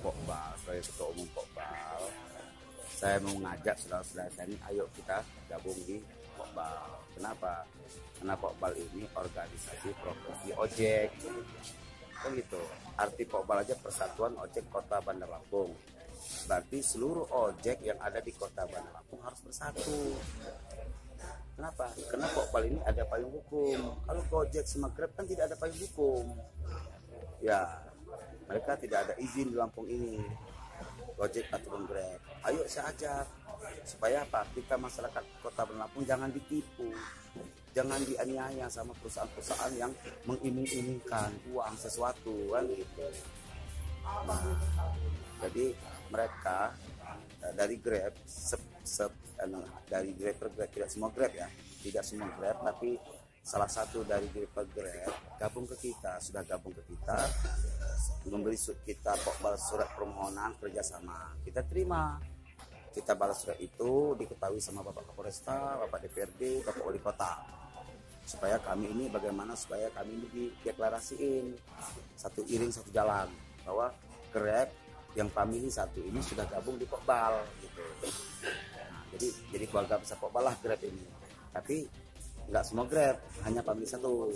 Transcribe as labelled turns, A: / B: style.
A: Pokbal, sebagai ketua umum Pokbal, saya mau mengajak saudara-saudara saya ini, ayo kita gabung di Pokbal. Kenapa? Karena Pokbal ini organisasi profesi ojek. Kan gitu. Arti Pokbal aja Persatuan Ojek Kota Bandar Lampung. Berarti seluruh ojek yang ada di Kota Bandar Lampung harus bersatu. Kenapa? Karena Pokbal ini ada payung hukum. Kalau Gojek sama Grab kan tidak ada payung hukum. Ya, mereka tidak ada izin di Lampung ini. Gojek ataupun Grab. Ayo saya ajak supaya apa? Kita masyarakat Kota Bandar Lampung jangan ditipu, jangan dianiaya sama perusahaan-perusahaan yang mengiming-imingkan uang sesuatu kan gitu. Nah, jadi mereka dari Grab, dari Grab per Grab, tidak semua Grab ya, tidak semua Grab, tapi salah satu dari Grab per Grab gabung ke kita, sudah gabung ke kita, memberi kita Pokbal surat permohonan kerjasama. Kita terima, kita balas surat itu, diketahui sama Bapak Kapolresta, Bapak DPRD, Bapak Wali Kota, supaya kami ini bagaimana supaya kami ini dideklarasiin satu iring satu jalan bahwa Grab yang family satu ini sudah gabung di Pokbal gitu. Nah, jadi keluarga besar Pokbal lah Grab ini, tapi nggak semua Grab, hanya family satu.